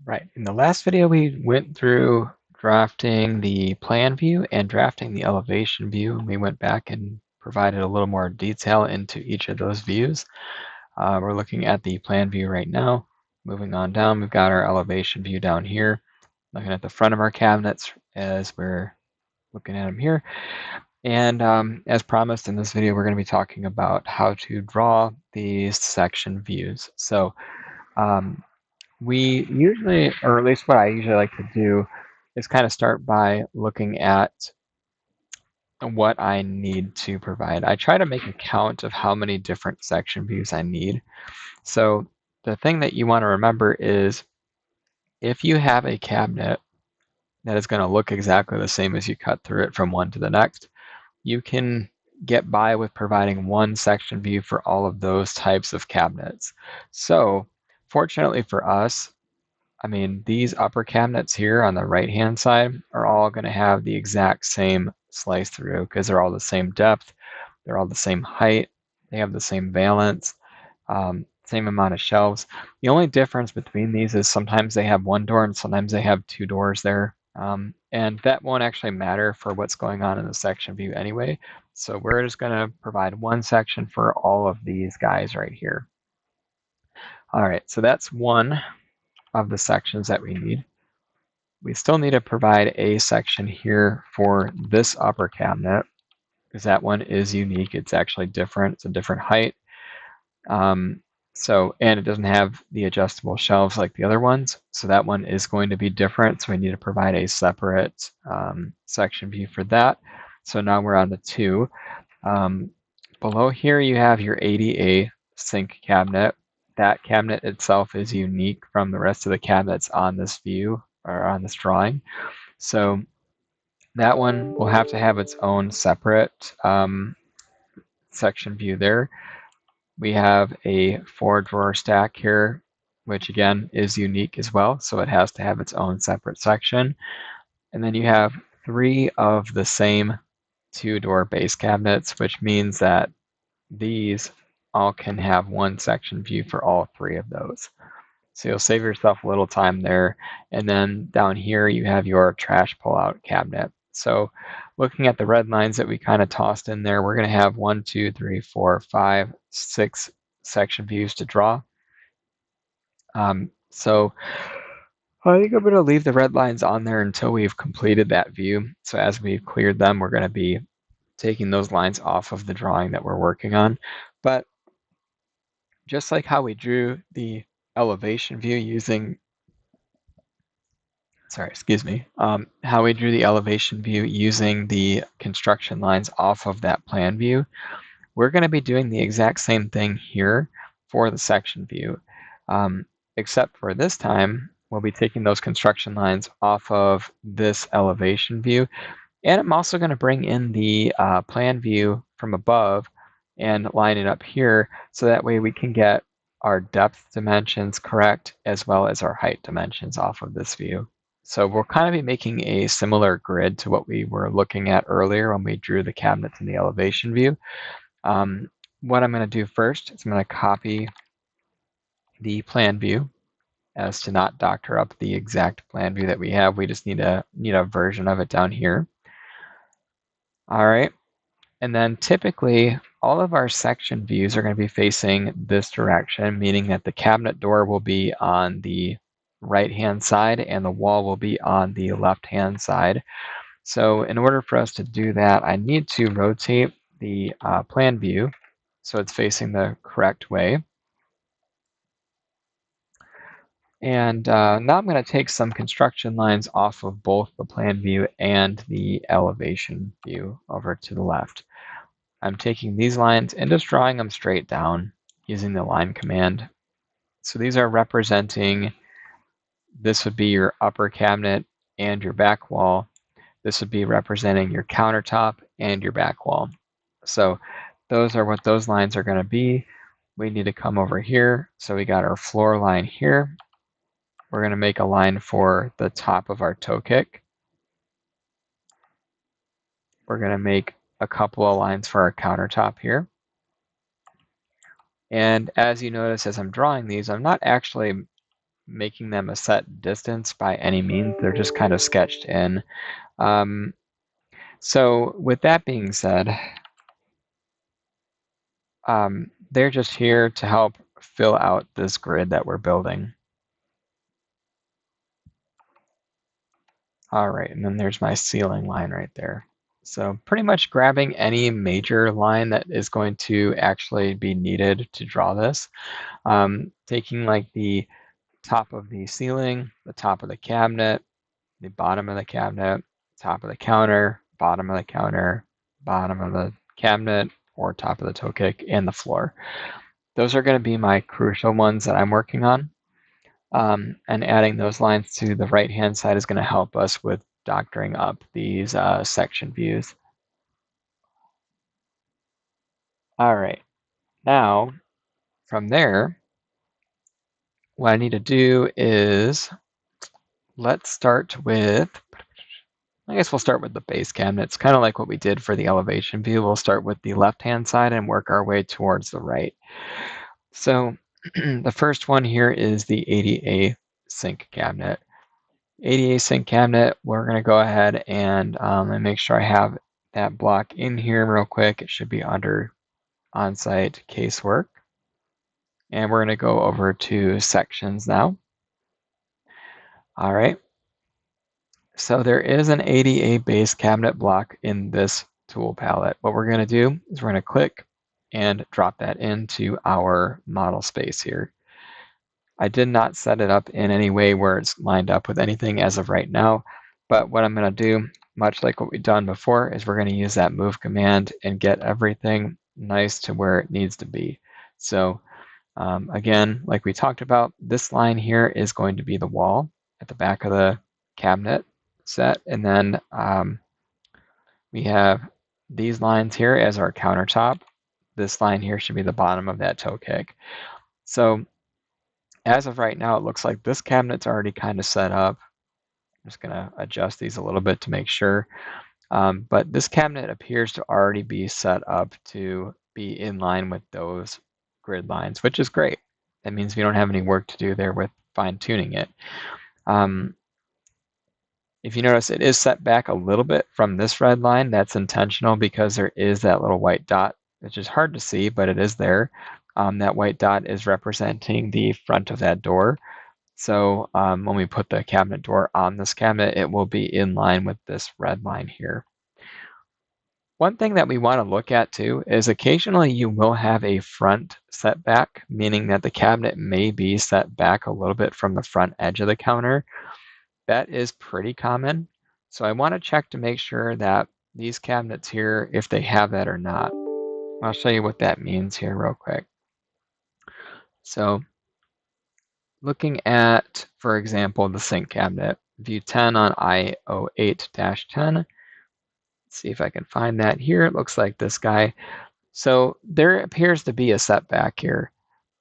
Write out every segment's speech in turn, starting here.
Right. In the last video, we went through drafting the plan view and drafting the elevation view. And we went back and provided a little more detail into each of those views. We're looking at the plan view right now. Moving on down, we've got our elevation view down here. Looking at the front of our cabinets as we're looking at them here. And as promised in this video, we're going to be talking about how to draw these section views. So we usually, or at least what I usually like to do, is kind of start by looking at what I need to provide. I try to make a count of how many different section views I need. So the thing that you want to remember is if you have a cabinet that is going to look exactly the same as you cut through it from one to the next, you can get by with providing one section view for all of those types of cabinets. So fortunately for us, I mean, these upper cabinets here on the right-hand side are all going to have the exact same slice through because they're all the same depth, they're all the same height, they have the same valance, same amount of shelves. The only difference between these is sometimes they have one door and sometimes they have two doors there. And that won't actually matter for what's going on in the section view anyway. So we're just going to provide one section for all of these guys right here. All right, so that's one of the sections that we need. We still need to provide a section here for this upper cabinet because that one is unique. It's actually different. It's a different height. And it doesn't have the adjustable shelves like the other ones. So that one is going to be different. So we need to provide a separate section view for that. So now we're on the 2. Below here you have your ADA sink cabinet. That cabinet itself is unique from the rest of the cabinets on this view or on this drawing. So that one will have to have its own separate section view there. We have a 4-drawer stack here, which again is unique as well. So it has to have its own separate section. And then you have 3 of the same 2-door base cabinets, which means that these all can have one section view for all 3 of those. So you'll save yourself a little time there. And then down here you have your trash pull-out cabinet. So looking at the red lines that we kind of tossed in there, we're going to have 1, 2, 3, 4, 5, 6 section views to draw. So I think I'm going to leave the red lines on there until we've completed that view. So as we've cleared them, we're going to be taking those lines off of the drawing that we're working on. But just like how we drew the elevation view using how we drew the elevation view using the construction lines off of that plan view, we're going to be doing the exact same thing here for the section view, except for this time, we'll be taking those construction lines off of this elevation view, and I'm also going to bring in the plan view from above and line it up here, so that way we can get our depth dimensions correct as well as our height dimensions off of this view. So we'll kind of be making a similar grid to what we were looking at earlier when we drew the cabinets in the elevation view. What I'm going to do first is I'm going to copy the plan view as to not doctor up the exact plan view that we have. We just need a version of it down here. All right. And then typically all of our section views are going to be facing this direction, meaning that the cabinet door will be on the right-hand side and the wall will be on the left-hand side. So in order for us to do that, I need to rotate the plan view so it's facing the correct way. And now I'm going to take some construction lines off of both the plan view and the elevation view over to the left. I'm taking these lines and just drawing them straight down using the line command. So these are representing, this would be your upper cabinet and your back wall. This would be representing your countertop and your back wall. So those are what those lines are going to be. We need to come over here. So we got our floor line here. We're going to make a line for the top of our toe kick. We're going to make a couple of lines for our countertop here. And as you notice, as I'm drawing these, I'm not actually making them a set distance by any means. They're just kind of sketched in. So with that being said, they're just here to help fill out this grid that we're building. All right, and then there's my ceiling line right there. So pretty much grabbing any major line that is going to actually be needed to draw this. Taking like the top of the ceiling, the top of the cabinet, the bottom of the cabinet, top of the counter, bottom of the counter, bottom of the cabinet, or top of the toe kick, and the floor. Those are going to be my crucial ones that I'm working on. And adding those lines to the right-hand side is going to help us with doctoring up these section views. All right, now from there, what I need to do is let's start with, I guess we'll start with the base cabinet. It's kind of like what we did for the elevation view. We'll start with the left-hand side and work our way towards the right. So the first one here is the ADA sink cabinet. ADA sink cabinet, we're going to go ahead and make sure I have that block in here real quick. It should be under on-site casework. And we're going to go over to sections now. All right. So there is an ADA base cabinet block in this tool palette. What we're going to do is we're going to click and drop that into our model space here. I did not set it up in any way where it's lined up with anything as of right now, but what I'm going to do, much like what we've done before, is we're going to use that move command and get everything nice to where it needs to be. So again, like we talked about, this line here is going to be the wall at the back of the cabinet set, and then we have these lines here as our countertop. This line here should be the bottom of that toe kick. So as of right now, it looks like this cabinet's already kind of set up. I'm just going to adjust these a little bit to make sure. But this cabinet appears to already be set up to be in line with those grid lines, which is great. That means we don't have any work to do there with fine-tuning it. If you notice, it is set back a little bit from this red line. That's intentional because there is that little white dot, which is hard to see, but it is there. That white dot is representing the front of that door. So when we put the cabinet door on this cabinet, it will be in line with this red line here. One thing that we want to look at too is occasionally you will have a front setback, meaning that the cabinet may be set back a little bit from the front edge of the counter. That is pretty common. So I want to check to make sure that these cabinets here, if they have that or not. I'll show you what that means here real quick. So looking at, for example, the sink cabinet, view 10 on I08-10. See if I can find that here. It looks like this guy. So there appears to be a setback here.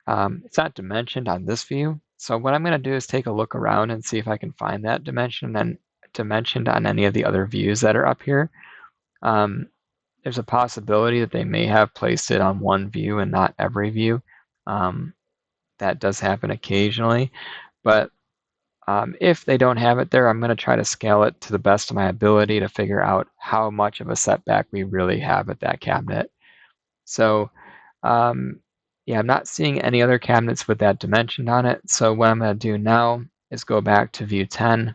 It's not dimensioned on this view. So what I'm going to do is take a look around and see if I can find that dimension and then dimensioned on any of the other views that are up here. There's a possibility that they may have placed it on one view and not every view. That does happen occasionally, but if they don't have it there, I'm going to try to scale it to the best of my ability to figure out how much of a setback we really have at that cabinet. So yeah, I'm not seeing any other cabinets with that dimension on it. So what I'm going to do now is go back to view 10.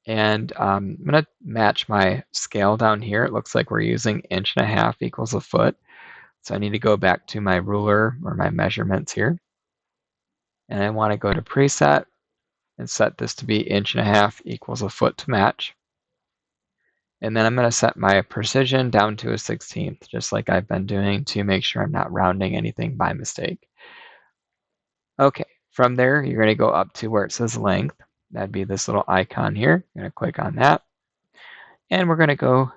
And I'm going to match my scale down here. It looks like we're using 1.5 inches equals a foot. So I need to go back to my ruler or my measurements here. And I want to go to preset and set this to be 1.5 inches equals a foot to match. And then I'm going to set my precision down to a 1/16, just like I've been doing to make sure I'm not rounding anything by mistake. Okay, from there, you're going to go up to where it says length. That'd be this little icon here. I'm going to click on that. And we're going to go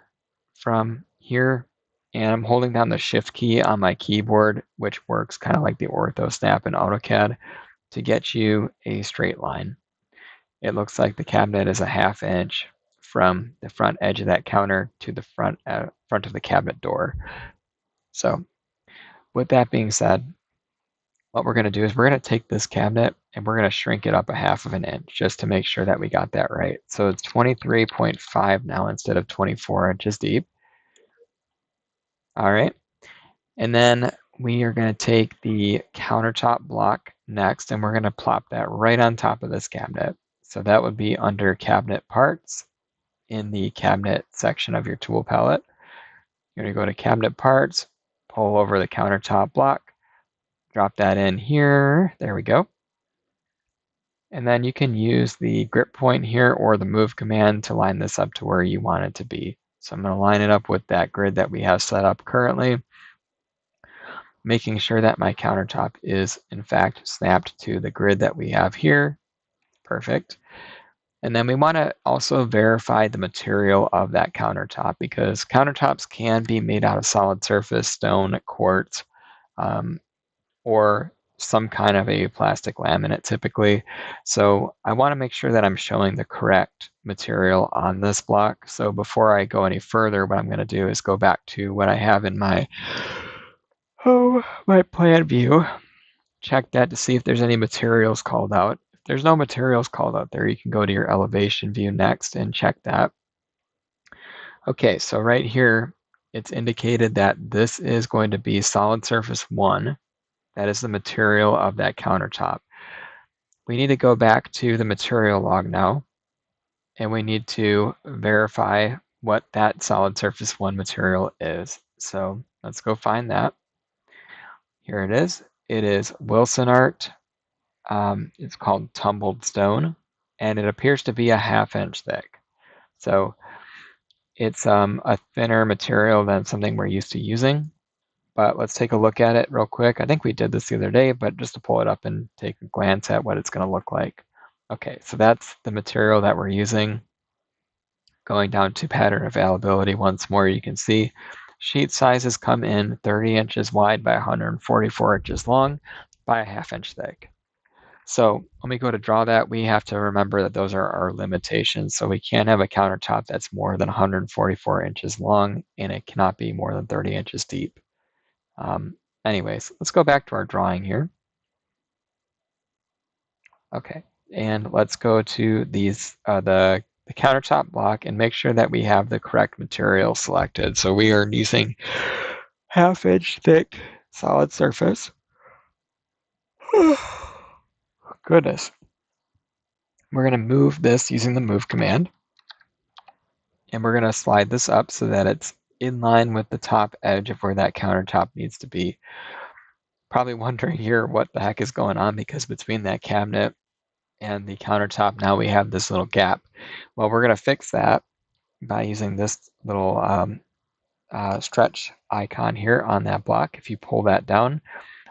from here, and I'm holding down the shift key on my keyboard, which works kind of like the ortho snap in AutoCAD, to get you a straight line. It looks like the cabinet is a 1/2 inch from the front edge of that counter to the front of the cabinet door. So with that being said, what we're going to do is we're going to take this cabinet and we're going to shrink it up 1/2 of an inch just to make sure that we got that right. So it's 23.5 now instead of 24 inches deep. All right. And then we are going to take the countertop block next and we're going to plop that right on top of this cabinet. So that would be under cabinet parts in the cabinet section of your tool palette. You're going to go to cabinet parts, pull over the countertop block, drop that in here. There we go. And then you can use the grip point here or the move command to line this up to where you want it to be. So I'm going to line it up with that grid that we have set up currently, making sure that my countertop is in fact snapped to the grid that we have here. Perfect. And then we want to also verify the material of that countertop because countertops can be made out of solid surface, stone, quartz, or some kind of a plastic laminate typically. So I want to make sure that I'm showing the correct material on this block. So before I go any further, what I'm going to do is go back to what I have in my plan view, check that to see if there's any materials called out. If there's no materials called out there, you can go to your elevation view next and check that. Okay, so right here, it's indicated that this is going to be solid surface 1. That is the material of that countertop. We need to go back to the material log now, and we need to verify what that solid surface 1 material is. So let's go find that. Here it is. It is Wilson Art. It's called Tumbled Stone, and it appears to be a 1/2 inch thick. So it's a thinner material than something we're used to using. But let's take a look at it real quick. I think we did this the other day, but just to pull it up and take a glance at what it's going to look like. Okay, so that's the material that we're using. Going down to pattern availability once more, you can see sheet sizes come in 30 inches wide by 144 inches long by a 1/2 inch thick. So when we go to draw that, we have to remember that those are our limitations. So we can't have a countertop that's more than 144 inches long, and it cannot be more than 30 inches deep. Anyways, let's go back to our drawing here. Okay, and let's go to these the countertop block and make sure that we have the correct material selected. So we are using 1/2 inch thick solid surface. Goodness. We're going to move this using the move command. And we're going to slide this up so that it's in line with the top edge of where that countertop needs to be. Probably wondering here what the heck is going on because between that cabinet and the countertop now we have this little gap. Well, we're going to fix that by using this little stretch icon here on that block. If you pull that down,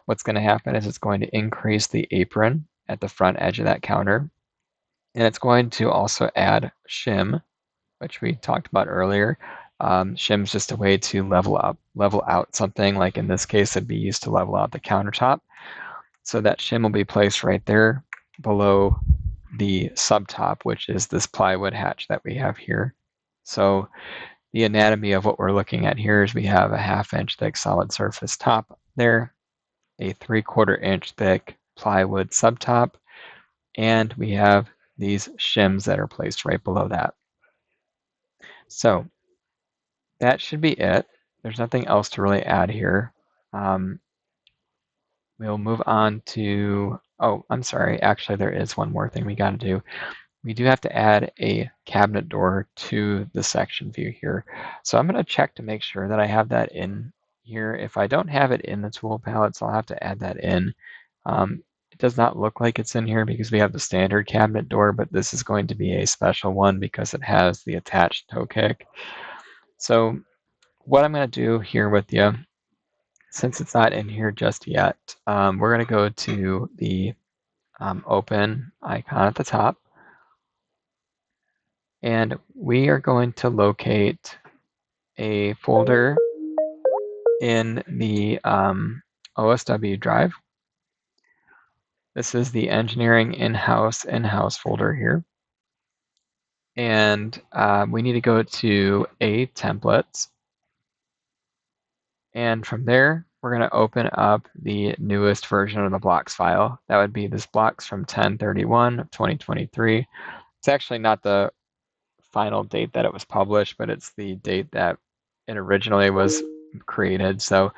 what's going to happen is it's going to increase the apron at the front edge of that counter. And it's going to also add shim, which we talked about earlier. Shim's just a way to level out something. Like in this case, it'd be used to level out the countertop. So that shim will be placed right there below the subtop, which is this plywood hatch that we have here. So the anatomy of what we're looking at here is we have a 1/2 inch thick solid surface top there, a 3/4 inch thick plywood subtop, and we have these shims that are placed right below that. So that should be it. There's nothing else to really add here. We'll move on to, oh, I'm sorry. Actually, there is one more thing we got to do. We do have to add a cabinet door to the section view here. So I'm going to check to make sure that I have that in here. If I don't have it in the tool palettes, I'll have to add that in. It does not look like it's in here because we have the standard cabinet door, but this is going to be a special one because it has the attached toe kick. So what I'm going to do here with you, since it's not in here just yet, we're going to go to the open icon at the top. And we are going to locate a folder in the OSW drive. This is the engineering in-house folder here. And we need to go to a templates. And from there, we're going to open up the newest version of the blocks file. That would be this blocks from 10/31 of 2023. It's actually not the final date that it was published, but it's the date that it originally was created. So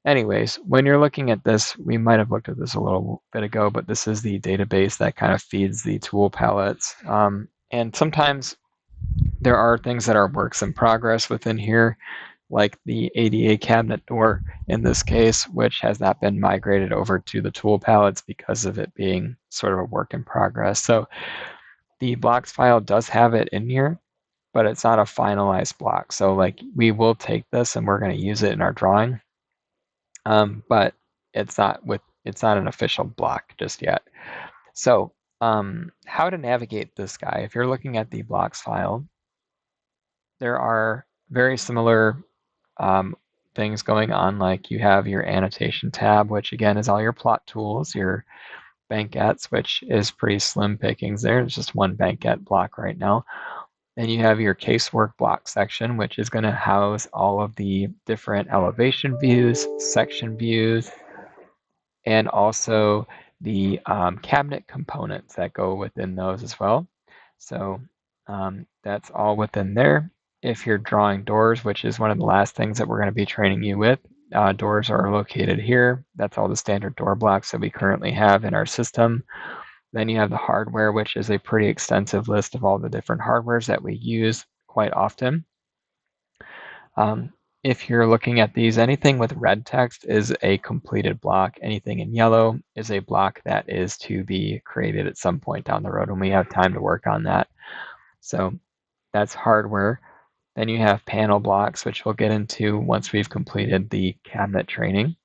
anyways, when you're looking at this, we might have looked at this a little bit ago, but this is the database that kind of feeds the tool palettes. And sometimes there are things that are works in progress within here, like the ADA cabinet door in this case, which has not been migrated over to the tool palettes because of it being sort of a work in progress. So the blocks file does have it in here, but it's not a finalized block. So like we will take this and we're going to use it in our drawing, but it's not an official block just yet. So how to navigate this guy? If you're looking at the blocks file, there are very similar things going on. Like you have your annotation tab, which again is all your plot tools, your banquettes, which is pretty slim pickings there. There's just one banquette block right now. Then you have your casework block section, which is going to house all of the different elevation views, section views, and also the cabinet components that go within those as well. So that's all within there. If you're drawing doors, which is one of the last things that we're going to be training you with, doors are located here. That's all the standard door blocks that we currently have in our system. Then you have the hardware, which is a pretty extensive list of all the different hardwares that we use quite often. If you're looking at these, anything with red text is a completed block. Anything in yellow is a block that is to be created at some point down the road when we have time to work on that. So that's hardware. Then you have panel blocks, which we'll get into once we've completed the cabinet training.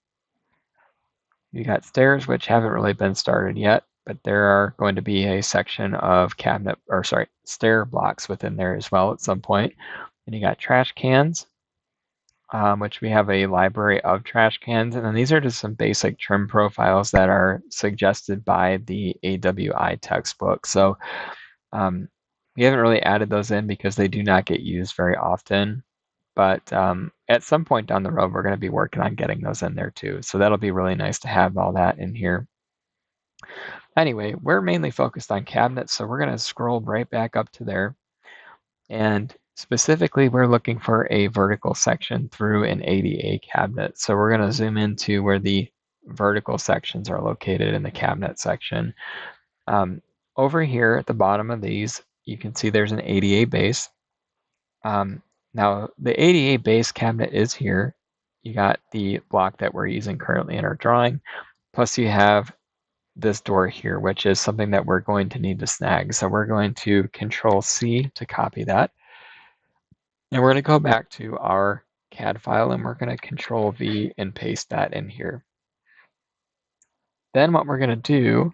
You got stairs, which haven't really been started yet, but there are going to be a section of stair blocks within there as well at some point. And you got trash cans, which we have a library of trash cans. And then these are just some basic trim profiles that are suggested by the AWI textbook. So we haven't really added those in because they do not get used very often. But at some point down the road, we're going to be working on getting those in there too. So that'll be really nice to have all that in here. Anyway, we're mainly focused on cabinets, so we're going to scroll right back up to there. And specifically, we're looking for a vertical section through an ADA cabinet. So we're going to zoom into where the vertical sections are located in the cabinet section. Over here at the bottom of these, you can see there's an ADA base. Now, the ADA base cabinet is here. You got the block that we're using currently in our drawing, plus you have this door here, which is something that we're going to need to snag. So we're going to Control-C to copy that. And we're going to go back to our CAD file and we're going to Control-V and paste that in here. Then what we're going to do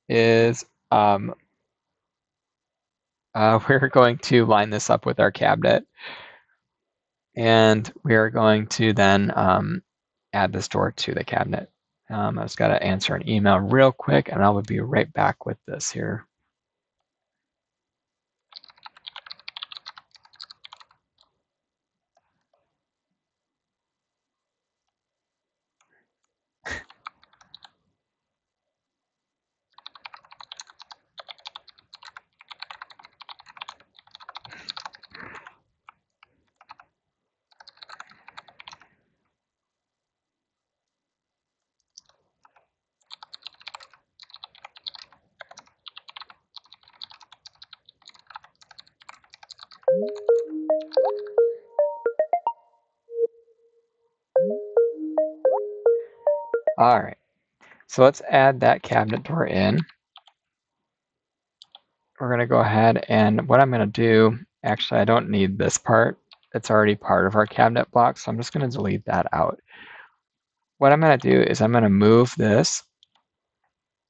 is we're going to line this up with our cabinet. And we are going to then add this door to the cabinet. I just got to answer an email real quick and I will be right back with this here. All right, so let's add that cabinet door in. We're going to go ahead and what I'm going to do, actually, I don't need this part. It's already part of our cabinet block, so I'm just going to delete that out. What I'm going to do is I'm going to move this,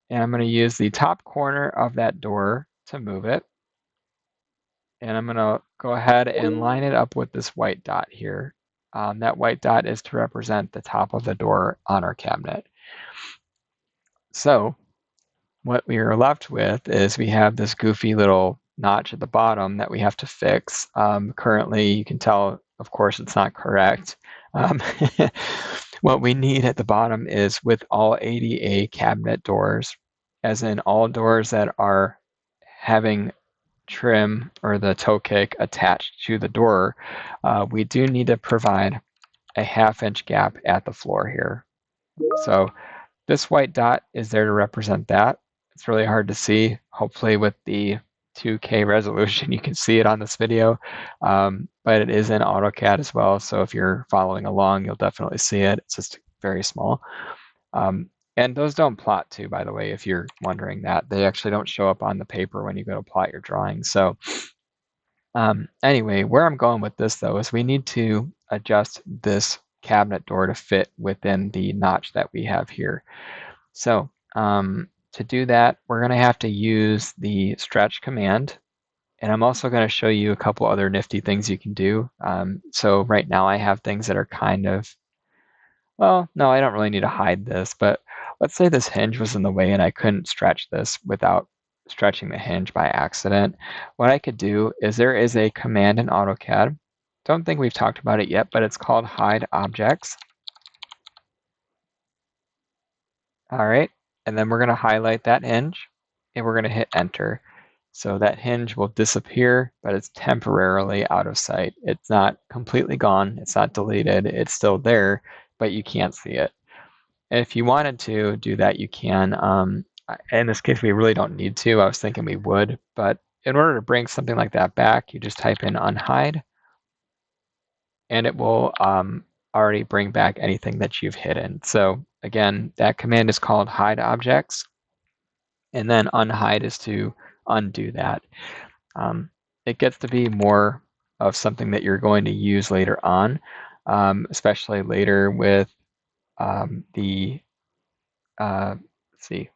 and I'm going to use the top corner of that door to move it. And I'm going to go ahead and line it up with this white dot here. That white dot is to represent the top of the door on our cabinet. So what we are left with is we have this goofy little notch at the bottom that we have to fix. Currently, you can tell, of course, it's not correct. What we need at the bottom is with all ADA cabinet doors, as in all doors that are having trim or the toe kick attached to the door, we do need to provide a 1/2 inch gap at the floor here. So this white dot is there to represent that. It's really hard to see. Hopefully with the 2K resolution, you can see it on this video, but it is in AutoCAD as well. So if you're following along, you'll definitely see it. It's just very small. And those don't plot too, by the way, if you're wondering that. They actually don't show up on the paper when you go to plot your drawing. So anyway, where I'm going with this though is we need to adjust this cabinet door to fit within the notch that we have here. So to do that, we're going to have to use the stretch command. And I'm also going to show you a couple other nifty things you can do. So right now I have things that are kind of, well, no, I don't really need to hide this, but let's say this hinge was in the way and I couldn't stretch this without stretching the hinge by accident. What I could do is there is a command in AutoCAD. Don't think we've talked about it yet, but it's called hide objects. All right, and then we're going to highlight that hinge and we're going to hit enter. So that hinge will disappear, but it's temporarily out of sight. It's not completely gone. It's not deleted. It's still there, but you can't see it. And if you wanted to do that, you can. In this case, we really don't need to. I was thinking we would, but in order to bring something like that back, you just type in unhide, and it will already bring back anything that you've hidden. So again, that command is called hide objects, and then unhide is to undo that. It gets to be more of something that you're going to use later on, especially later with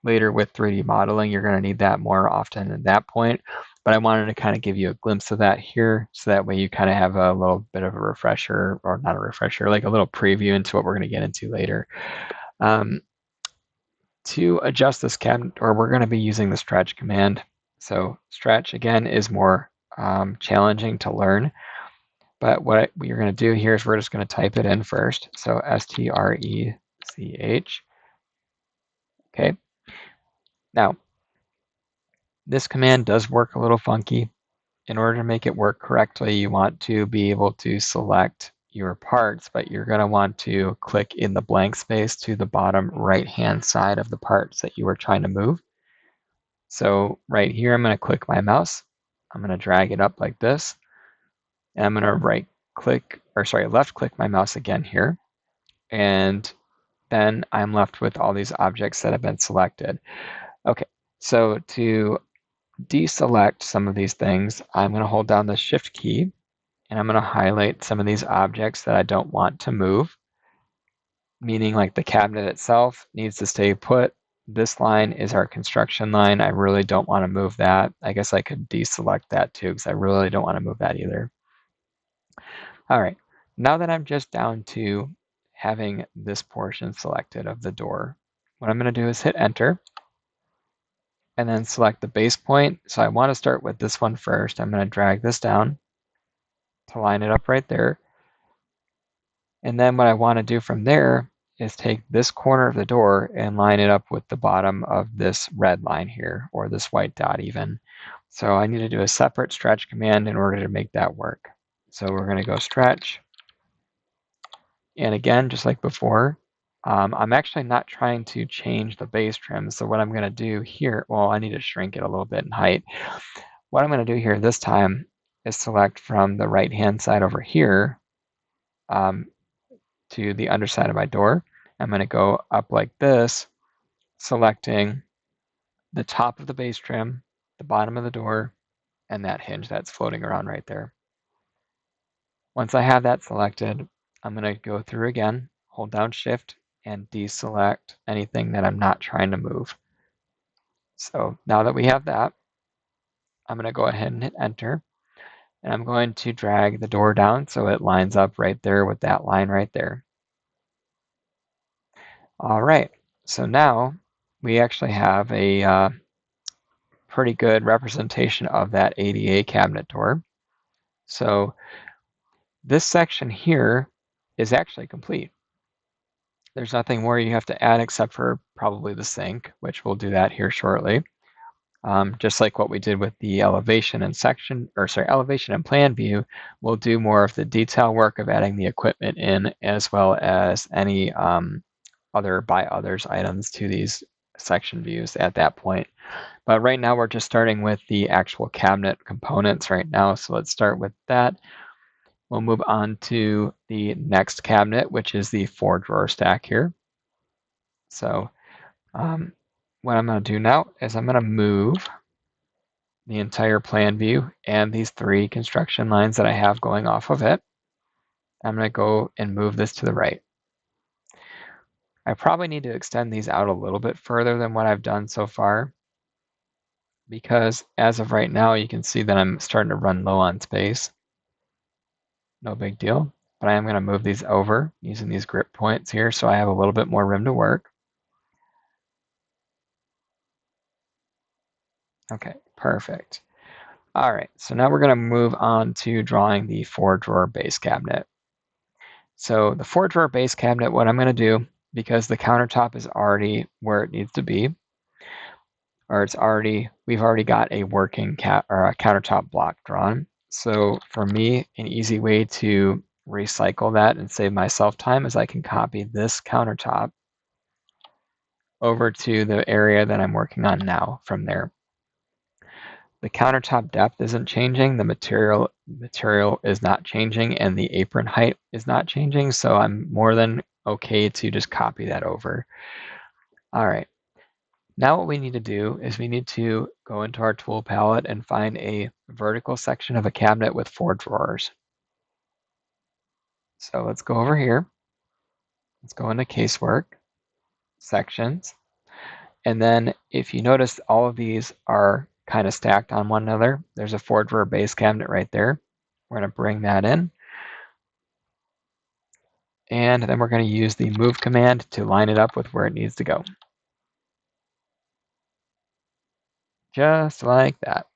later with 3D modeling. You're going to need that more often at that point. But I wanted to kind of give you a glimpse of that here, so that way you kind of have a little bit of a refresher, or not a refresher, like a little preview into what we're going to get into later. To adjust this cabinet door, we're going to be using the stretch command. So stretch, again, is more challenging to learn. But what we're going to do here is we're just going to type it in first. So STRECH. Okay. Now, this command does work a little funky. In order to make it work correctly, you want to be able to select your parts, but you're going to want to click in the blank space to the bottom right-hand side of the parts that you are trying to move. So right here, I'm going to click my mouse. I'm going to drag it up like this. And I'm going to left click my mouse again here. And then I'm left with all these objects that have been selected. Okay, so to deselect some of these things, I'm going to hold down the Shift key, and I'm going to highlight some of these objects that I don't want to move, meaning like the cabinet itself needs to stay put. This line is our construction line. I really don't want to move that. I guess I could deselect that too, because I really don't want to move that either. All right, now that I'm just down to having this portion selected of the door, what I'm going to do is hit enter and then select the base point. So I want to start with this one first. I'm going to drag this down to line it up right there. And then what I want to do from there is take this corner of the door and line it up with the bottom of this red line here, or this white dot even. So I need to do a separate stretch command in order to make that work. So we're going to go stretch. And again, just like before, I'm actually not trying to change the base trim. So what I'm going to do here, well, I need to shrink it a little bit in height. What I'm going to do here this time is select from the right-hand side over here to the underside of my door. I'm going to go up like this, selecting the top of the base trim, the bottom of the door, and that hinge that's floating around right there. Once I have that selected, I'm going to go through again, hold down Shift, and deselect anything that I'm not trying to move. So now that we have that, I'm going to go ahead and hit enter. And I'm going to drag the door down so it lines up right there with that line right there. All right, so now we actually have a pretty good representation of that ADA cabinet door. So this section here is actually complete. There's nothing more you have to add except for probably the sink, which we'll do that here shortly. Just like what we did with the elevation and elevation and plan view, we'll do more of the detail work of adding the equipment in, as well as any other by others items to these section views at that point. But right now we're just starting with the actual cabinet components right now. So let's start with that. We'll move on to the next cabinet, which is the 4-drawer stack here. So what I'm going to do now is I'm going to move the entire plan view and these 3 construction lines that I have going off of it. I'm going to go and move this to the right. I probably need to extend these out a little bit further than what I've done so far, because as of right now, you can see that I'm starting to run low on space. No big deal, but I am going to move these over using these grip points here so I have a little bit more room to work. Okay, perfect. All right, so now we're going to move on to drawing the 4-drawer base cabinet. So the 4-drawer base cabinet, what I'm going to do, because the countertop is already where it needs to be, or we've already got a working countertop block drawn. So for me, an easy way to recycle that and save myself time is I can copy this countertop over to the area that I'm working on now from there. The countertop depth isn't changing, the material is not changing, and the apron height is not changing, so I'm more than okay to just copy that over. All right. Now what we need to do is we need to go into our tool palette and find a vertical section of a cabinet with 4 drawers. So let's go over here. Let's go into casework, sections. And then if you notice, all of these are kind of stacked on one another. There's a 4-drawer base cabinet right there. We're going to bring that in. And then we're going to use the move command to line it up with where it needs to go. Just like that.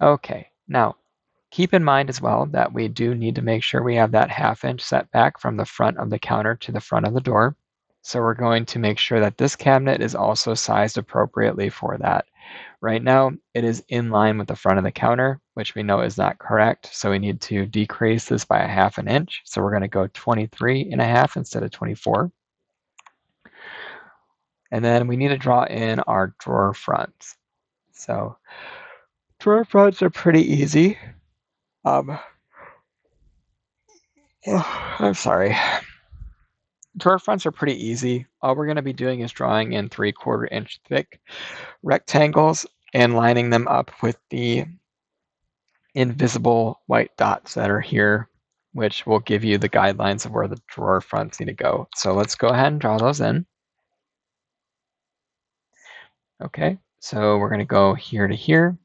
Okay, now keep in mind as well that we do need to make sure we have that 1/2 inch setback from the front of the counter to the front of the door. So we're going to make sure that this cabinet is also sized appropriately for that. Right now, it is in line with the front of the counter, which we know is not correct. So we need to decrease this by 1/2 inch. So we're going to go 23.5 instead of 24. And then we need to draw in our drawer fronts. So drawer fronts are pretty easy. I'm sorry. Drawer fronts are pretty easy. All we're going to be doing is drawing in 3/4 inch thick rectangles and lining them up with the invisible white dots that are here, which will give you the guidelines of where the drawer fronts need to go. So let's go ahead and draw those in. Okay, so we're going to go here to here.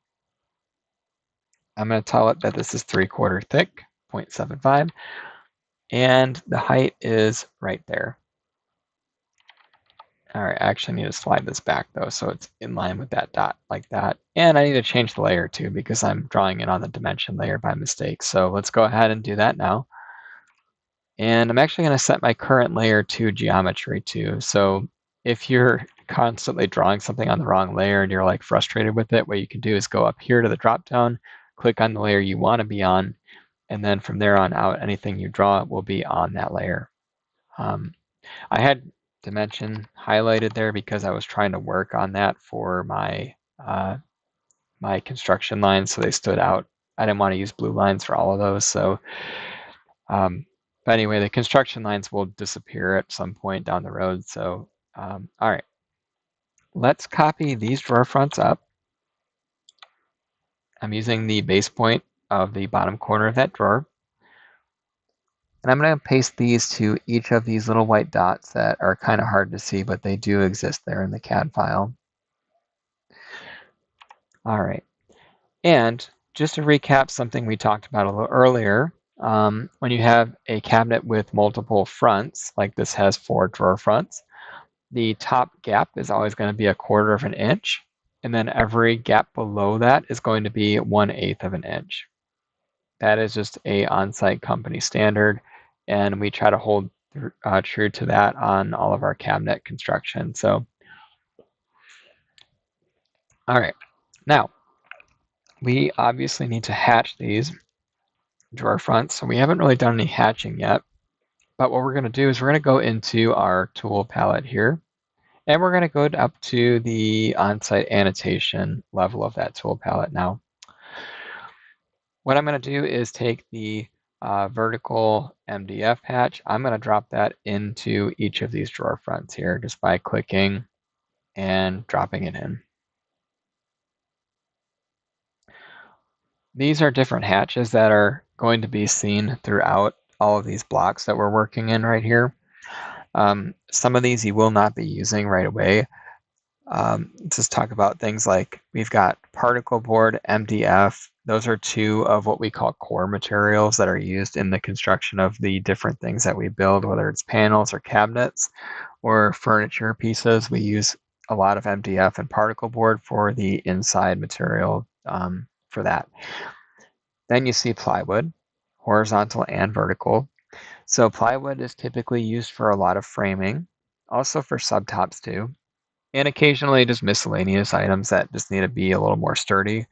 I'm going to tell it that this is 3/4 thick, 0.75, and the height is right there. All right, I actually need to slide this back though, so it's in line with that dot like that. And I need to change the layer too because I'm drawing it on the dimension layer by mistake. So let's go ahead and do that now. And I'm actually going to set my current layer to geometry too. So if you're constantly drawing something on the wrong layer and you're like frustrated with it, what you can do is go up here to the drop down, click on the layer you want to be on, and then from there on out, anything you draw will be on that layer. I had dimension highlighted there because I was trying to work on that for my my construction lines, so they stood out. I didn't want to use blue lines for all of those. So, but anyway, the construction lines will disappear at some point down the road. So, all right, let's copy these drawer fronts up. I'm using the base point of the bottom corner of that drawer. And I'm going to paste these to each of these little white dots that are kind of hard to see, but they do exist there in the CAD file. All right. And just to recap something we talked about a little earlier, when you have a cabinet with multiple fronts, like this has 4 drawer fronts, the top gap is always going to be 1/4 inch. And then every gap below that is going to be 1/8 inch. That is just a on-site company standard. and we try to hold true to that on all of our cabinet construction. So, all right, now we obviously need to hatch these drawer fronts. So we haven't really done any hatching yet, but what we're going to do is we're going to go into our tool palette here, and we're going to go up to the on-site annotation level of that tool palette. Now, what I'm going to do is take the vertical MDF hatch. I'm going to drop that into each of these drawer fronts here just by clicking and dropping it in. These are different hatches that are going to be seen throughout all of these blocks that we're working in right here. Some of these you will not be using right away. Just talk about things like we've got particle board, MDF. Those are two of what we call core materials that are used in the construction of the different things that we build, whether it's panels or cabinets or furniture pieces. We use a lot of MDF and particle board for the inside material for that. Then you see plywood, horizontal and vertical. So plywood is typically used for a lot of framing, also for subtops too, and occasionally just miscellaneous items that just need to be a little more sturdy.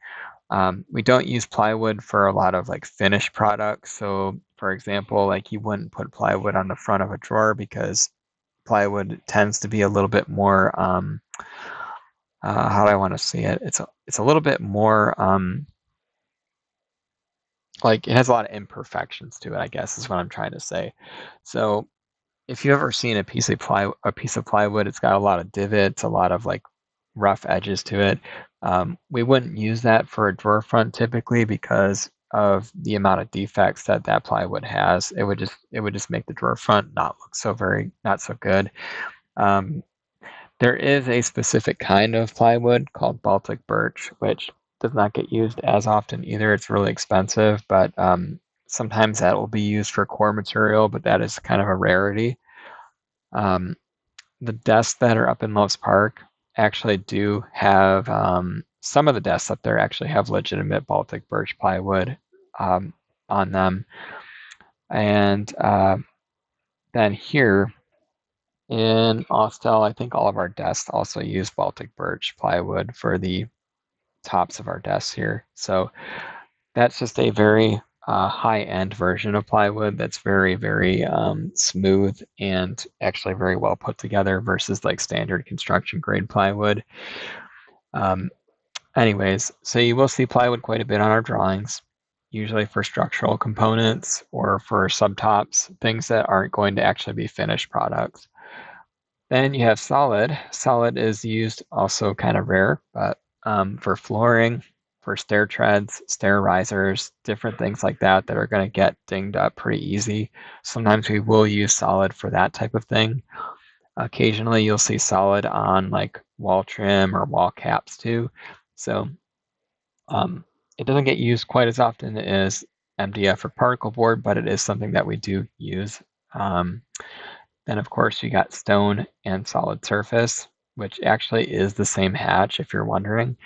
We don't use plywood for a lot of like finished products. So for example, like you wouldn't put plywood on the front of a drawer because plywood tends to be a little bit more, how do I want to say it? It's a little bit more, like it has a lot of imperfections to it, I guess is what I'm trying to say. So if you've ever seen a piece of plywood, it's got a lot of divots, a lot of like rough edges to it. We wouldn't use that for a drawer front typically because of the amount of defects that that plywood has. It would just make the drawer front not look not so good. There is a specific kind of plywood called Baltic birch, which does not get used as often either. It's really expensive, but sometimes that will be used for core material, but that is kind of a rarity. The desks that are up in Loves Park actually do have, some of the desks up there actually have legitimate Baltic birch plywood on them. And then here in Austell, I think all of our desks also use Baltic birch plywood for the tops of our desks here. So that's just a very high-end version of plywood that's very, very smooth and actually very well put together versus like standard construction grade plywood. Anyways, so you will see plywood quite a bit on our drawings, usually for structural components or for subtops, things that aren't going to actually be finished products. Then you have solid. Solid is used also kind of rare, but for flooring, for stair treads, stair risers, different things like that that are going to get dinged up pretty easy. Sometimes we will use solid for that type of thing. Occasionally you'll see solid on like wall trim or wall caps too. So it doesn't get used quite as often as MDF or particle board, but it is something that we do use. Then of course you got stone and solid surface, which actually is the same hatch if you're wondering.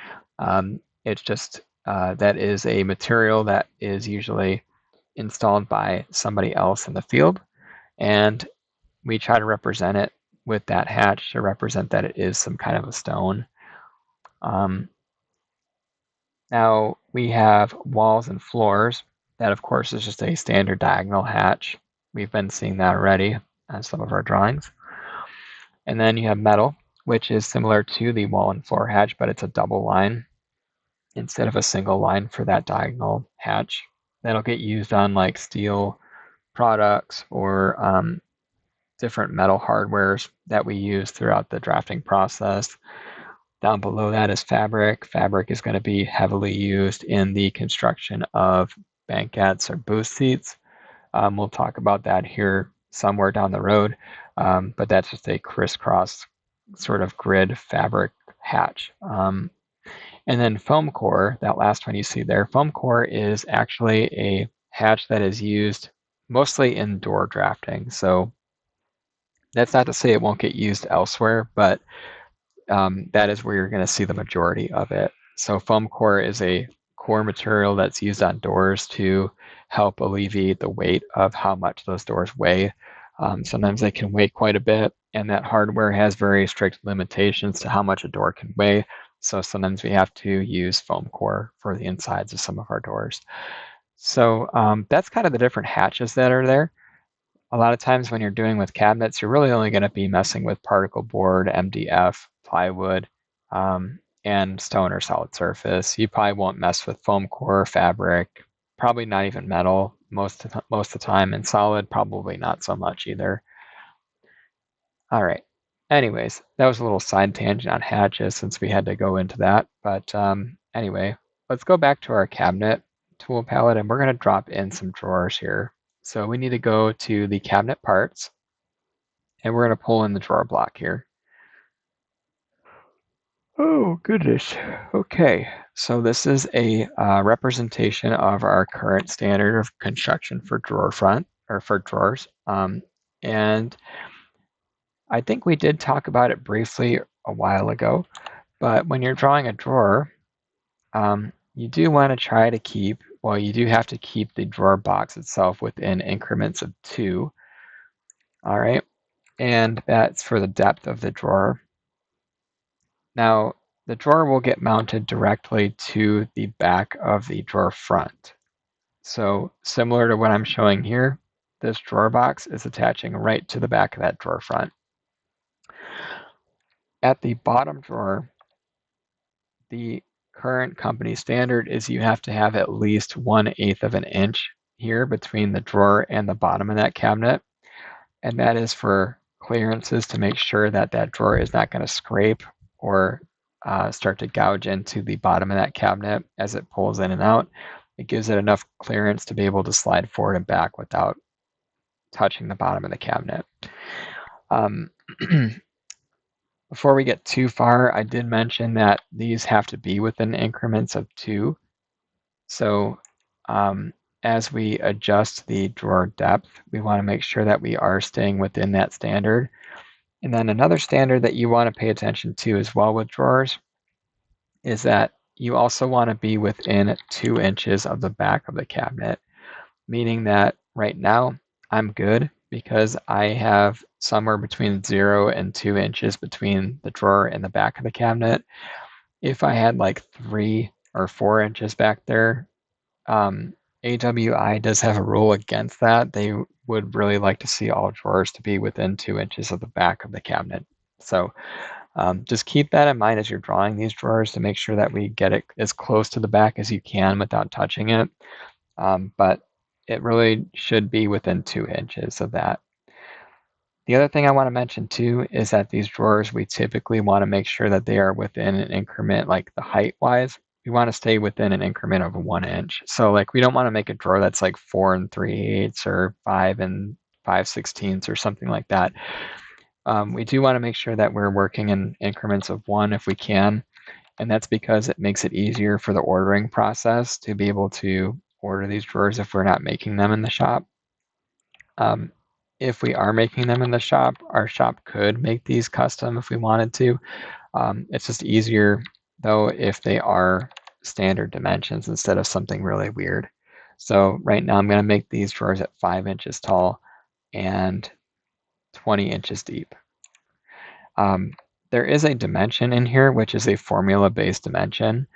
It's just that is a material that is usually installed by somebody else in the field, and we try to represent it with that hatch to represent that it is some kind of a stone. Now we have walls and floors. That of course is just a standard diagonal hatch. We've been seeing that already on some of our drawings. And then you have metal, which is similar to the wall and floor hatch, but it's a double line instead of a single line for that diagonal hatch. That'll get used on like steel products or different metal hardwares that we use throughout the drafting process. Down below that is fabric. Fabric is going to be heavily used in the construction of banquettes or booth seats. We'll talk about that here somewhere down the road, but that's just a crisscross sort of grid fabric hatch. And then foam core, that last one you see there, foam core is actually a hatch that is used mostly in door drafting. So that's not to say it won't get used elsewhere, but that is where you're going to see the majority of it. So foam core is a core material that's used on doors to help alleviate the weight of how much those doors weigh. Sometimes they can weigh quite a bit, and that hardware has very strict limitations to how much a door can weigh. So sometimes we have to use foam core for the insides of some of our doors. So that's kind of the different hatches that are there. A lot of times when you're doing with cabinets, you're really only going to be messing with particle board, MDF, plywood, and stone or solid surface. You probably won't mess with foam core, fabric, probably not even metal most of the time, and solid probably not so much either. All right. Anyways, that was a little side tangent on hatches since we had to go into that. But anyway, let's go back to our cabinet tool palette, and we're going to drop in some drawers here. So we need to go to the cabinet parts, and we're going to pull in the drawer block here. Oh, goodness. Okay, so this is a representation of our current standard of construction for drawer front, or for drawers. And I think we did talk about it briefly a while ago, but when you're drawing a drawer, you do want to try to keep, well, you do have to keep the drawer box itself within increments of 2. All right, and that's for the depth of the drawer. Now, the drawer will get mounted directly to the back of the drawer front. So similar to what I'm showing here, this drawer box is attaching right to the back of that drawer front. At the bottom drawer, the current company standard is you have to have at least 1/8 of an inch here between the drawer and the bottom of that cabinet. And that is for clearances to make sure that that drawer is not going to scrape or start to gouge into the bottom of that cabinet as it pulls in and out. It gives it enough clearance to be able to slide forward and back without touching the bottom of the cabinet. Before we get too far, I did mention that these have to be within increments of 2. So as we adjust the drawer depth, we want to make sure that we are staying within that standard. And then another standard that you want to pay attention to as well with drawers is that you also want to be within 2 inches of the back of the cabinet, meaning that right now I'm good because I have somewhere between 0 and 2 inches between the drawer and the back of the cabinet. If I had like 3 or 4 inches back there, AWI does have a rule against that. They would really like to see all drawers to be within 2 inches of the back of the cabinet. So just keep that in mind as you're drawing these drawers to make sure that we get it as close to the back as you can without touching it. But it really should be within 2 inches of that. The other thing I want to mention too is that these drawers, we typically want to make sure that they are within an increment, like the height wise. We want to stay within an increment of 1 inch. So like we don't want to make a drawer that's like 4 3/8 or 5 5/16 or something like that. We do want to make sure that we're working in increments of 1 if we can. And that's because it makes it easier for the ordering process to be able to order these drawers if we're not making them in the shop. If we are making them in the shop, our shop could make these custom if we wanted to. It's just easier though if they are standard dimensions instead of something really weird. So right now I'm going to make these drawers at 5 inches tall and 20 inches deep. There is a dimension in here, which is a formula-based dimension.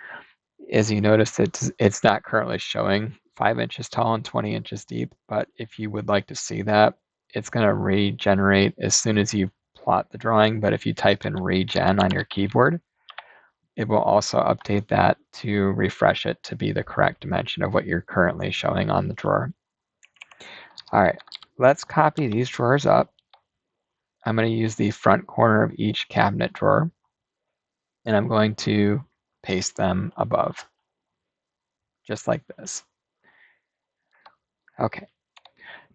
As you notice, it's not currently showing 5 inches tall and 20 inches deep, but if you would like to see that, it's going to regenerate as soon as you plot the drawing. But if you type in regen on your keyboard, it will also update that to refresh it to be the correct dimension of what you're currently showing on the drawer. All right, let's copy these drawers up. I'm going to use the front corner of each cabinet drawer, and I'm going to paste them above, just like this. Okay.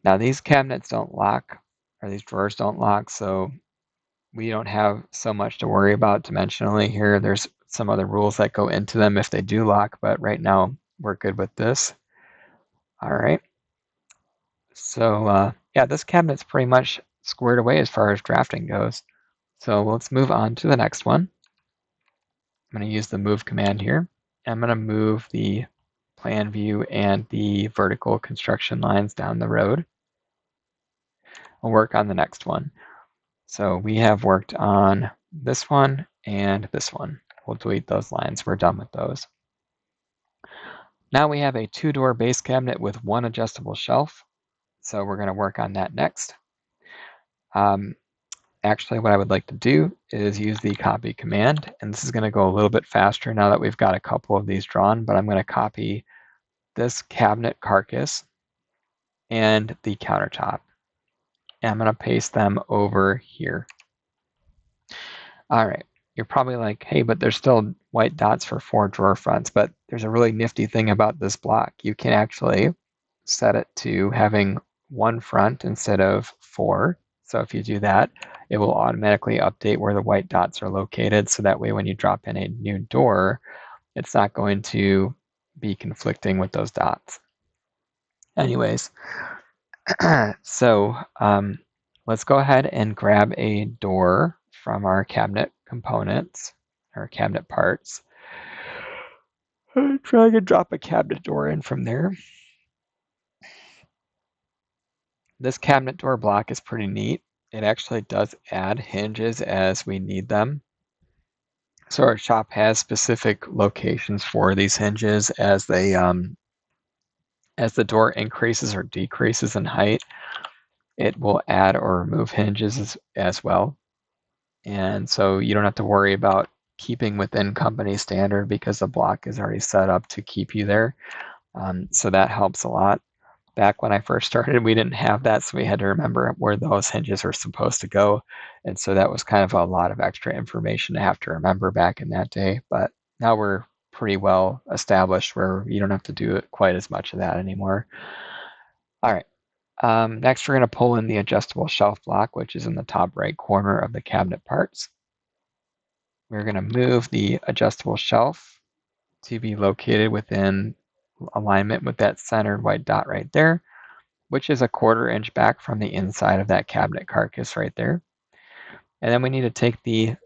Now these cabinets don't lock, or these drawers don't lock, so we don't have so much to worry about dimensionally here. There's some other rules that go into them if they do lock, but right now we're good with this. All right. So yeah, this cabinet's pretty much squared away as far as drafting goes. So let's move on to the next one. I'm going to use the move command here. I'm going to move the plan view and the vertical construction lines down the road. We'll work on the next one. So we have worked on this one and this one. We'll delete those lines. We're done with those. Now we have a 2-door base cabinet with 1 adjustable shelf. So we're going to work on that next. Actually, what I would like to do is use the copy command, and this is going to go a little bit faster now that we've got a couple of these drawn, but I'm going to copy this cabinet carcass and the countertop. And I'm going to paste them over here. All right, you're probably like, hey, but there's still white dots for 4 drawer fronts, but there's a really nifty thing about this block. You can actually set it to having 1 front instead of 4. So if you do that, it will automatically update where the white dots are located. So that way, when you drop in a new door, it's not going to be conflicting with those dots. Anyways, so let's go ahead and grab a door from our cabinet components, our cabinet parts. Drag and drop a cabinet door in from there. This cabinet door block is pretty neat. It actually does add hinges as we need them. So our shop has specific locations for these hinges as they as the door increases or decreases in height, it will add or remove hinges as well. And so you don't have to worry about keeping within company standard because the block is already set up to keep you there. So that helps a lot. Back when I first started, we didn't have that, so we had to remember where those hinges were supposed to go. And so that was kind of a lot of extra information to have to remember back in that day. But now we're pretty well established where you don't have to do it quite as much of that anymore. All right. Next, we're going to pull in the adjustable shelf block, which is in the top right corner of the cabinet parts. We're going to move the adjustable shelf to be located within alignment with that centered white dot right there, which is a 1/4 inch back from the inside of that cabinet carcass right there. And then we need to take the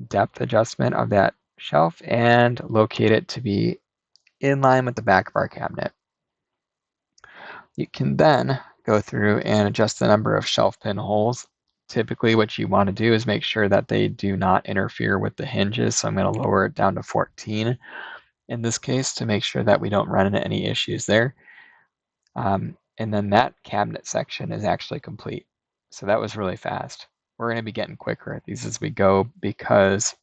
depth adjustment of that shelf and locate it to be in line with the back of our cabinet. You can then go through and adjust the number of shelf pin holes. Typically what you want to do is make sure that they do not interfere with the hinges. So I'm going to lower it down to 14 in this case to make sure that we don't run into any issues there. And then that cabinet section is actually complete. So that was really fast. We're going to be getting quicker at these as we go because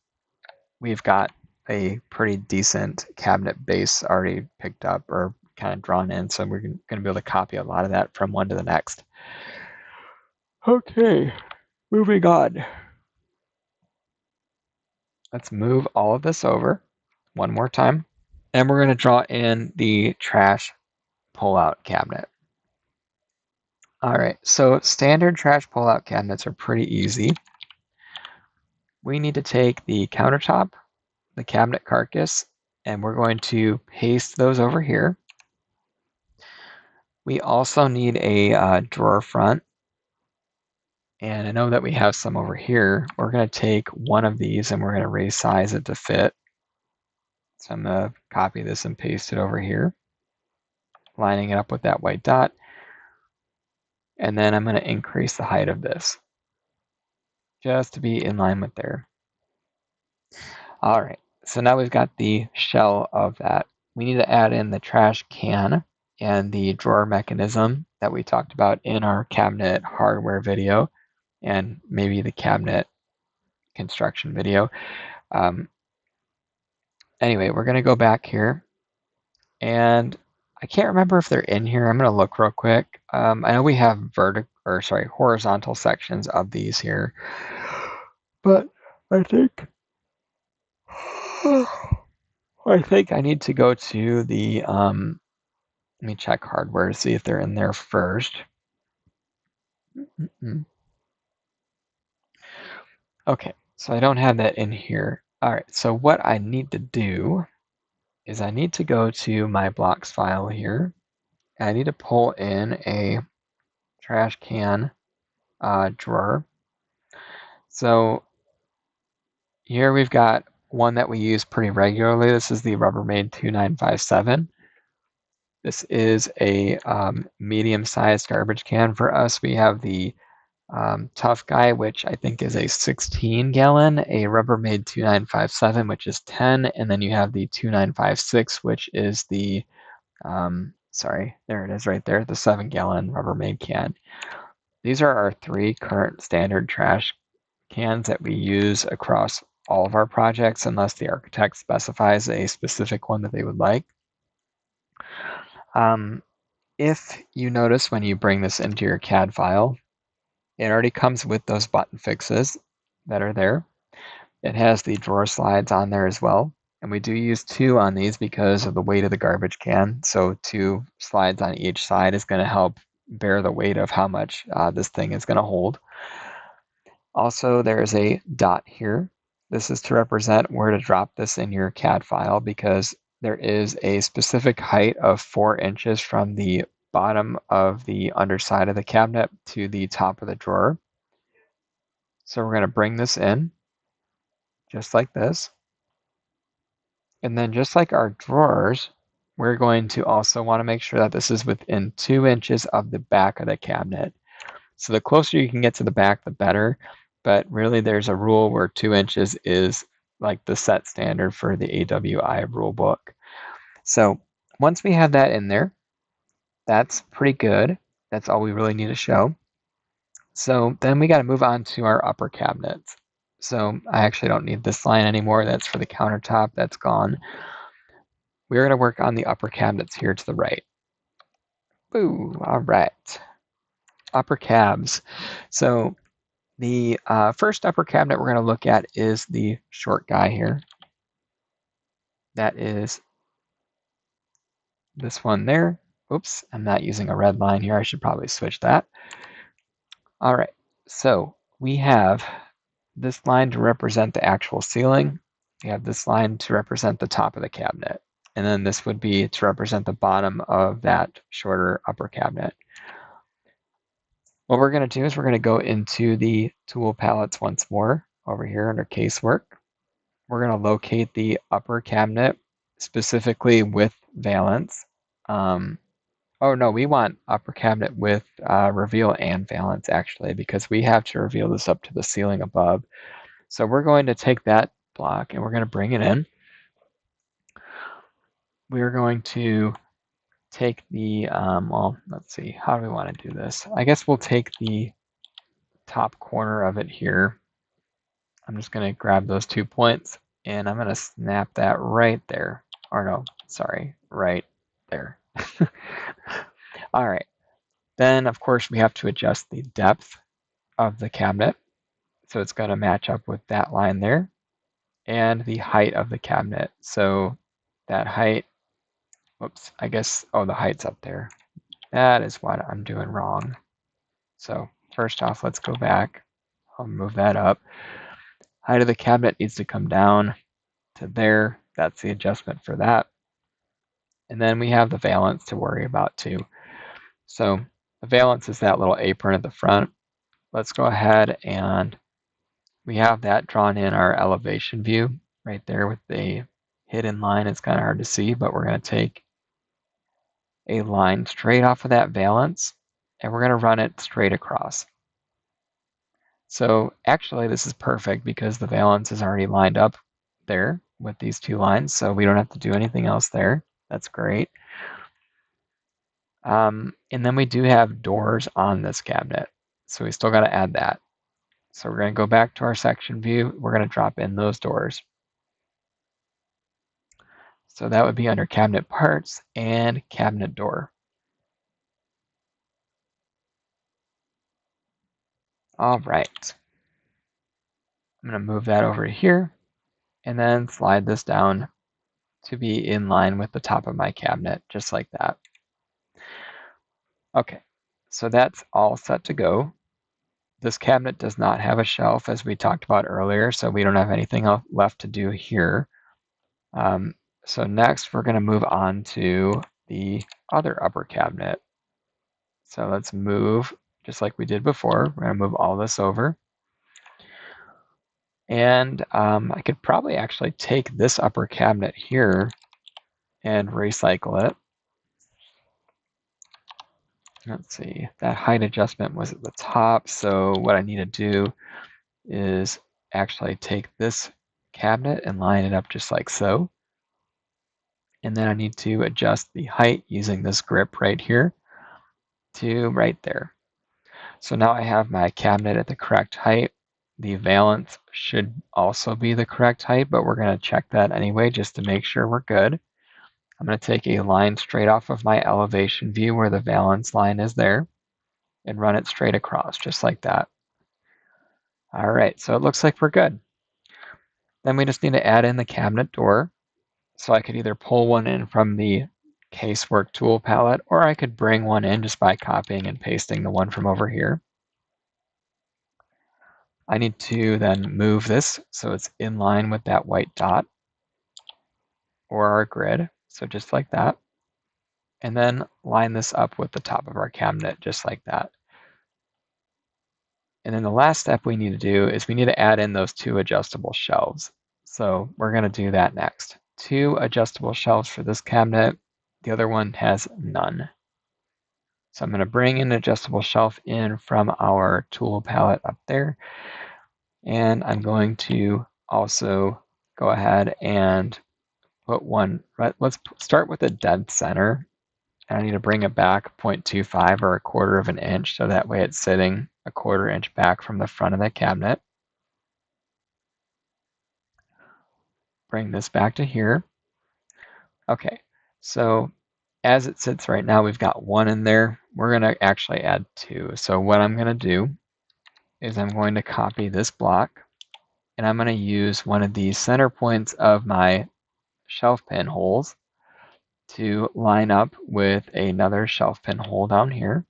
we've got a pretty decent cabinet base already picked up or kind of drawn in. So we're going to be able to copy a lot of that from one to the next. Okay, moving on. Let's move all of this over one more time. And we're going to draw in the trash pull-out cabinet. All right, so standard trash pull-out cabinets are pretty easy. We need to take the countertop, the cabinet carcass, and we're going to paste those over here. We also need a drawer front. And I know that we have some over here. We're going to take one of these and we're going to resize it to fit. So I'm going to copy this and paste it over here, lining it up with that white dot. And then I'm going to increase the height of this just to be in line with there. All right, so now we've got the shell of that. We need to add in the trash can and the drawer mechanism that we talked about in our cabinet hardware video and maybe the cabinet construction video. Anyway, we're going to go back here and I can't remember if they're in here. I'm going to look real quick. I know we have horizontal sections of these here, but I think I need to go to the let me check hardware to see if they're in there first. Okay, so I don't have that in here. All right, so what I need to do is I need to go to my blocks file here. And I need to pull in a trash can drawer. So here we've got one that we use pretty regularly. This is the Rubbermaid 2957. This is a medium-sized garbage can for us. We have the Tough Guy, which I think is a 16-gallon, a Rubbermaid 2957, which is 10, and then you have the 2956, which is the, sorry, there it is right there, the 7-gallon Rubbermaid can. These are our 3 current standard trash cans that we use across all of our projects unless the architect specifies a specific one that they would like. If you notice when you bring this into your CAD file, it already comes with those button fixes that are there. It has the drawer slides on there as well. And we do use 2 on these because of the weight of the garbage can. So 2 slides on each side is going to help bear the weight of how much this thing is going to hold. Also, there is a dot here. This is to represent where to drop this in your CAD file because there is a specific height of 4 inches from the bottom of the underside of the cabinet to the top of the drawer. So we're going to bring this in just like this. And then just like our drawers, we're going to also want to make sure that this is within 2 inches of the back of the cabinet. So the closer you can get to the back, the better. But really there's a rule where 2 inches is like the set standard for the AWI rule book. So once we have that in there, that's pretty good. That's all we really need to show. So then we got to move on to our upper cabinets. So I actually don't need this line anymore. That's for the countertop. That's gone. We're going to work on the upper cabinets here to the right. Boo, all right. Upper cabs. So the first upper cabinet we're going to look at is the short guy here. That is this one there. Oops, I'm not using a red line here. I should probably switch that. All right, so we have this line to represent the actual ceiling. We have this line to represent the top of the cabinet. And then this would be to represent the bottom of that shorter upper cabinet. What we're going to do is we're going to go into the tool palettes once more over here under casework. We're going to locate the upper cabinet specifically with valance. Oh no, we want upper cabinet with reveal and valance actually, because we have to reveal this up to the ceiling above. So we're going to take that block and we're going to bring it in. We're going to take the, well, let's see, how do we want to do this? I guess we'll take the top corner of it here. I'm just going to grab those 2 points and I'm going to snap that right there. Or no, sorry, right there. All right. Then, of course, we have to adjust the depth of the cabinet. So it's going to match up with that line there. And the height of the cabinet. So that height, whoops, I guess, oh, the height's up there. That is what I'm doing wrong. So first off, let's go back. I'll move that up. Height of the cabinet needs to come down to there. That's the adjustment for that. And then we have the valance to worry about too. So the valance is that little apron at the front. Let's go ahead and we have that drawn in our elevation view right there with the hidden line. It's kind of hard to see, but we're going to take a line straight off of that valance and we're going to run it straight across. So actually this is perfect because the valance is already lined up there with these 2 lines, so we don't have to do anything else there. That's great. And then we do have doors on this cabinet, so we still got to add that. So we're going to go back to our section view. We're going to drop in those doors. So that would be under cabinet parts and cabinet door. All right. I'm going to move that over here and then slide this down to be in line with the top of my cabinet, just like that. Okay, so that's all set to go. This cabinet does not have a shelf as we talked about earlier, so we don't have anything else left to do here. So next we're going to move on to the other upper cabinet. So let's move, just like we did before, we're going to move all this over. And I could probably actually take this upper cabinet here and recycle it. Let's see, that height adjustment was at the top, so what I need to do is actually take this cabinet and line it up just like so. And then I need to adjust the height using this grip right here to right there. So now I have my cabinet at the correct height. The valance should also be the correct height, but we're going to check that anyway just to make sure we're good. I'm going to take a line straight off of my elevation view where the valance line is there and run it straight across just like that. All right, so it looks like we're good. Then we just need to add in the cabinet door. So I could either pull one in from the Casework tool palette, or I could bring one in just by copying and pasting the one from over here. I need to then move this so it's in line with that white dot or our grid, so just like that. And then line this up with the top of our cabinet, just like that. And then the last step we need to do is we need to add in those 2 adjustable shelves. So we're going to do that next. 2 adjustable shelves for this cabinet. The other one has none. So I'm going to bring an adjustable shelf in from our tool palette up there. And I'm going to also go ahead and put one, let's start with a dead center. And I need to bring it back 0.25 or 1/4 of an inch, so that way it's sitting 1/4 inch back from the front of the cabinet. Bring this back to here. Okay, so as it sits right now, we've got 1 in there. We're going to actually add 2. So what I'm going to do is I'm going to copy this block, and I'm going to use one of the center points of my shelf pin holes to line up with another shelf pin hole down here.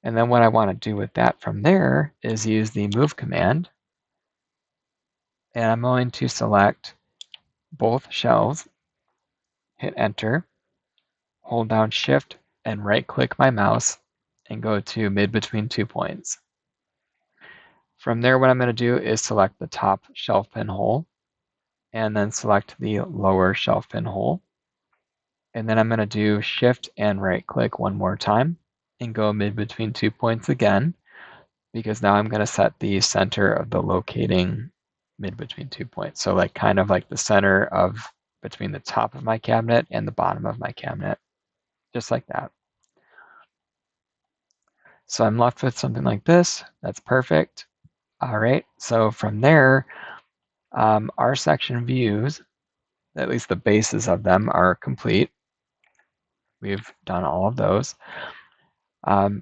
And then what I want to do with that from there is use the move command. And I'm going to select both shelves, hit enter, hold down shift and right click my mouse and go to mid between 2 points. From there, what I'm going to do is select the top shelf pin hole and then select the lower shelf pin hole. And then I'm going to do shift and right click one more time and go mid between 2 points again, because now I'm going to set the center of the locating mid between 2 points. So like kind of like the center of between the top of my cabinet and the bottom of my cabinet, just like that. So I'm left with something like this. That's perfect. All right, so from there, our section views, at least the bases of them, are complete. We've done all of those.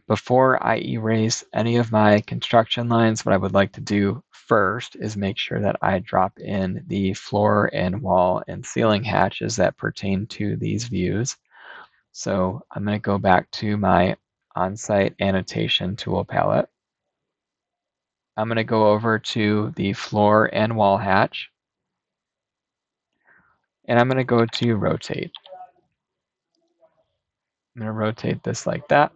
Before I erase any of my construction lines, what I would like to do first is make sure that I drop in the floor and wall and ceiling hatches that pertain to these views. So I'm going to go back to my on-site annotation tool palette. I'm going to go over to the floor and wall hatch, and I'm going to go to rotate. I'm going to rotate this like that.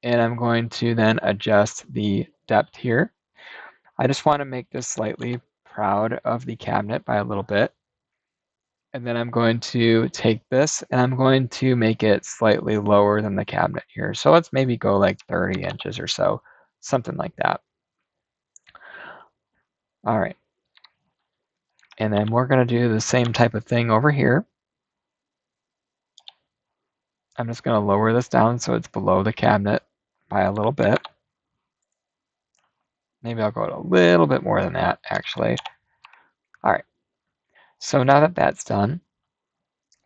And I'm going to then adjust the depth here. I just want to make this slightly proud of the cabinet by a little bit. And then I'm going to take this and I'm going to make it slightly lower than the cabinet here. So let's maybe go like 30 inches or so, something like that. All right. And then we're going to do the same type of thing over here. I'm just going to lower this down so it's below the cabinet by a little bit. Maybe I'll go a little bit more than that, actually. All right. So now that that's done,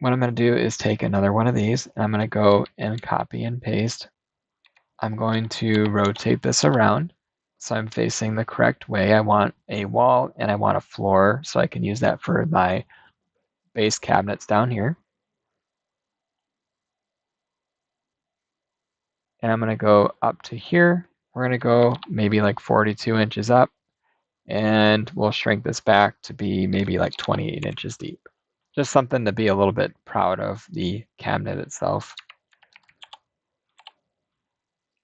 what I'm going to do is take another one of these, and I'm going to go and copy and paste. I'm going to rotate this around so I'm facing the correct way. I want a wall and I want a floor, so I can use that for my base cabinets down here. And I'm going to go up to here. We're going to go maybe like 42 inches up, and we'll shrink this back to be maybe like 28 inches deep. Just something to be a little bit proud of the cabinet itself.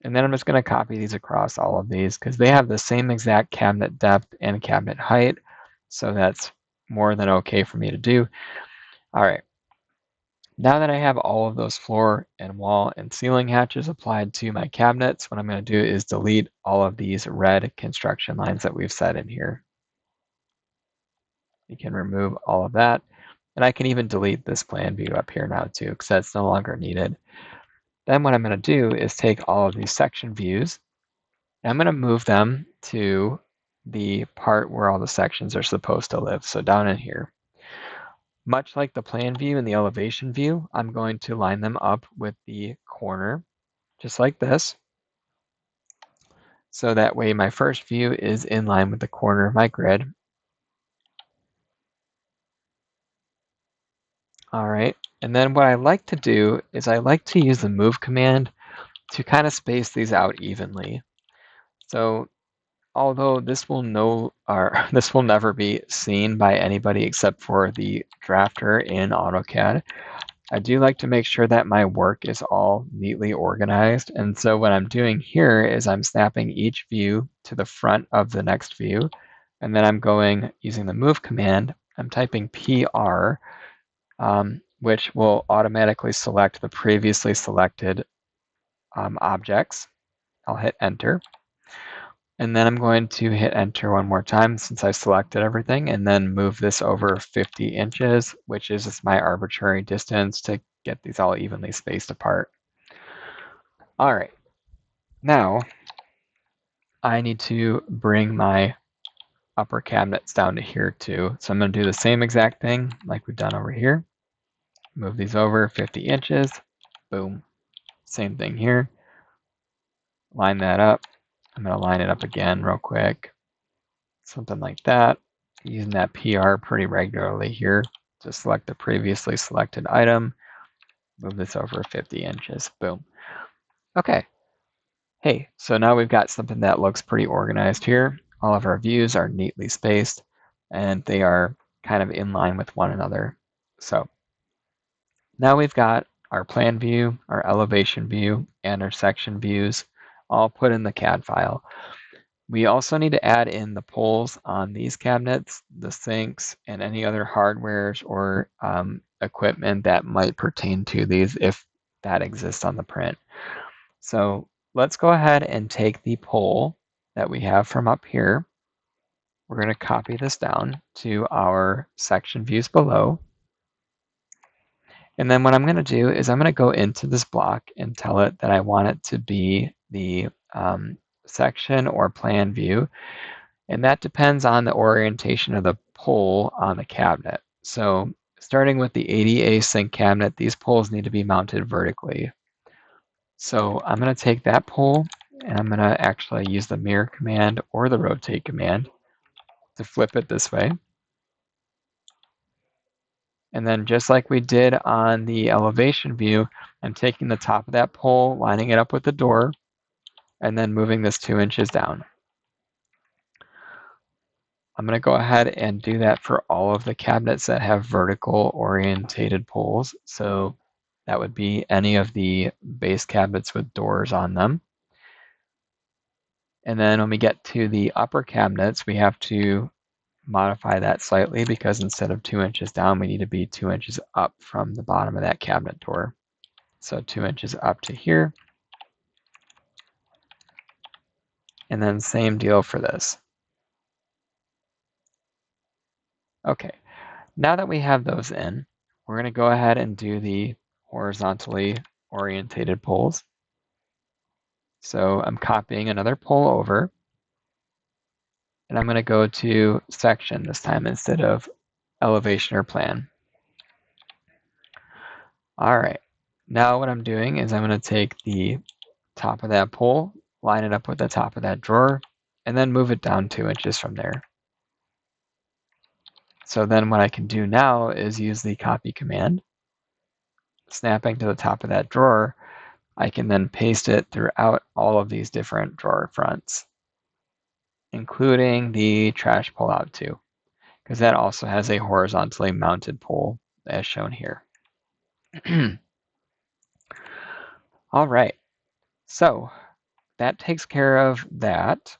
And then I'm just going to copy these across all of these because they have the same exact cabinet depth and cabinet height. So that's more than okay for me to do. All right. Now that I have all of those floor and wall and ceiling hatches applied to my cabinets, what I'm going to do is delete all of these red construction lines that we've set in here. You can remove all of that. And I can even delete this plan view up here now too, because that's no longer needed. Then what I'm going to do is take all of these section views, and I'm going to move them to the part where all the sections are supposed to live, so down in here. Much like the plan view and the elevation view, I'm going to line them up with the corner, just like this. So that way my first view is in line with the corner of my grid. All right, and then what I like to do is I like to use the move command to kind of space these out evenly. So although this will this will never be seen by anybody except for the drafter in AutoCAD, I do like to make sure that my work is all neatly organized. And so what I'm doing here is I'm snapping each view to the front of the next view. And then I'm going using the move command. I'm typing PR, which will automatically select the previously selected objects. I'll hit enter. And then I'm going to hit enter one more time since I selected everything, and then move this over 50 inches, which is just my arbitrary distance to get these all evenly spaced apart. All right, now I need to bring my upper cabinets down to here too. So I'm going to do the same exact thing like we've done over here. Move these over 50 inches. Boom. Same thing here. Line that up. I'm going to line it up again real quick. Something like that. Using that PR pretty regularly here to select the previously selected item. Move this over 50 inches. Boom. Okay. Hey, so now we've got something that looks pretty organized here. All of our views are neatly spaced and they are kind of in line with one another. So now we've got our plan view, our elevation view, and our section views all put in the CAD file. We also need to add in the poles on these cabinets, the sinks, and any other hardwares or equipment that might pertain to these if that exists on the print. So let's go ahead and take the pole that we have from up here. We're going to copy this down to our section views below. And then what I'm going to do is I'm going to go into this block and tell it that I want it to be the section or plan view. And that depends on the orientation of the pole on the cabinet. So starting with the ADA sink cabinet, these poles need to be mounted vertically. So I'm going to take that pole and I'm going to actually use the mirror command or the rotate command to flip it this way. And then just like we did on the elevation view, I'm taking the top of that pole, lining it up with the door, and then moving this 2 inches down. I'm going to go ahead and do that for all of the cabinets that have vertical orientated poles. So that would be any of the base cabinets with doors on them. And then when we get to the upper cabinets, we have to modify that slightly because instead of 2 inches down, we need to be 2 inches up from the bottom of that cabinet door. So 2 inches up to here. And then same deal for this. Okay, now that we have those in, we're going to go ahead and do the horizontally orientated poles. So I'm copying another pole over, and I'm going to go to section this time instead of elevation or plan. All right, now what I'm doing is I'm going to take the top of that pole, line it up with the top of that drawer, and then move it down 2 inches from there. So then what I can do now is use the copy command, snapping to the top of that drawer. I can then paste it throughout all of these different drawer fronts, including the trash pullout too, because that also has a horizontally mounted pole as shown here. All right, so that takes care of that.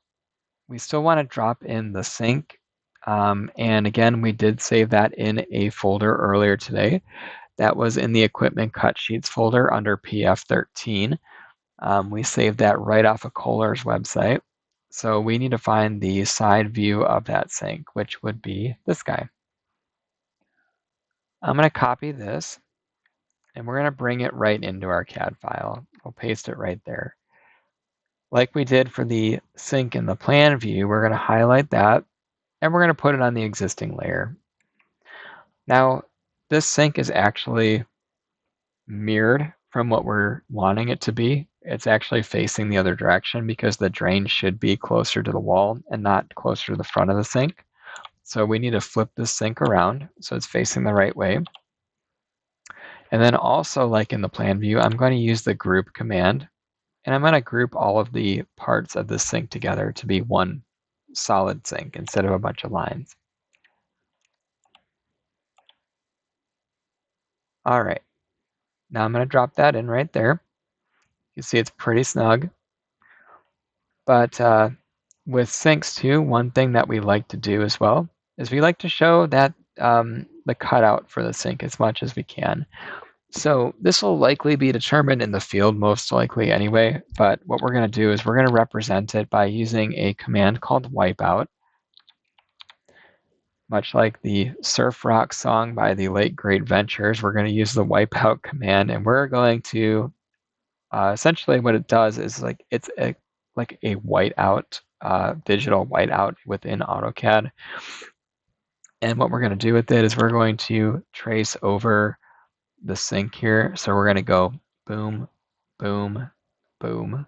We still want to drop in the sink. And again, we did save that in a folder earlier today. that was in the equipment cut sheets folder under PF13. We saved that right off of Kohler's website. So we need to find the side view of that sink, which would be this guy. I'm going to copy this, and we're going to bring it right into our CAD file. We'll paste it right there. Like we did for the sink in the plan view, we're going to highlight that, and we're going to put it on the existing layer. Now, this sink is actually mirrored from what we're wanting it to be. It's actually facing the other direction because the drain should be closer to the wall and not closer to the front of the sink. So we need to flip this sink around so it's facing the right way. And then also, like in the plan view, I'm going to use the group command, and I'm going to group all of the parts of the sink together to be one solid sink instead of a bunch of lines. All right, now I'm going to drop that in right there. You see it's pretty snug. But with sinks too, one thing that we like to do as well is we like to show that the cutout for the sink as much as we can. So this will likely be determined in the field most likely anyway, but what we're going to do is we're going to represent it by using a command called wipeout. Much like the surf rock song by the late great Ventures, we're going to use the wipeout command, and we're going to essentially what it does is like it's like a whiteout, digital whiteout within AutoCAD. And what we're going to do with it is we're going to trace over the sink here. So we're going to go boom, boom, boom.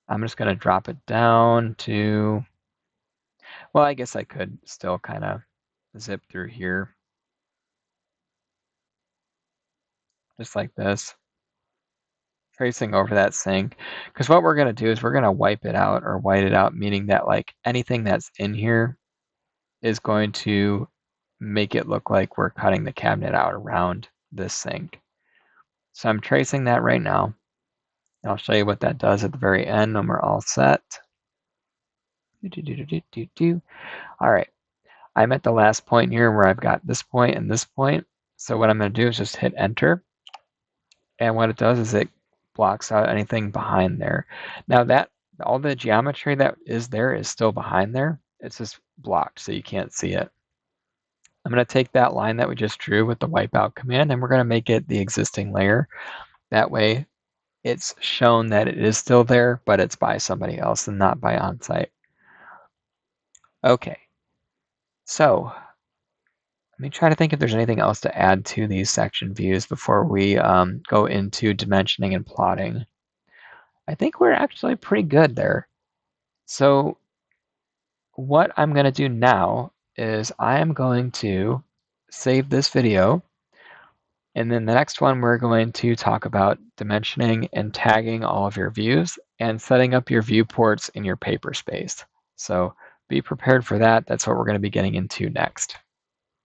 I'm just going to drop it down to, well, I guess I could still kind of zip through here. Just like this. Tracing over that sink. Because what we're going to do is we're going to wipe it out or white it out, meaning that like anything that's in here is going to make it look like we're cutting the cabinet out around this sink. So I'm tracing that right now. I'll show you what that does at the very end when we're all set. All right, I'm at the last point here where I've got this point and this point. So what I'm going to do is just hit enter. And what it does is it blocks out anything behind there. Now that all the geometry that is there is still behind there. It's just blocked so you can't see it. I'm going to take that line that we just drew with the wipeout command, and we're going to make it the existing layer. That way it's shown that it is still there, but it's by somebody else and not by Onsite. Okay, so let me try to think if there's anything else to add to these section views before we go into dimensioning and plotting. I think we're actually pretty good there. So what I'm going to do now is I am going to save this video, and then the next one we're going to talk about dimensioning and tagging all of your views and setting up your viewports in your paper space. So be prepared for that. That's what we're going to be getting into next.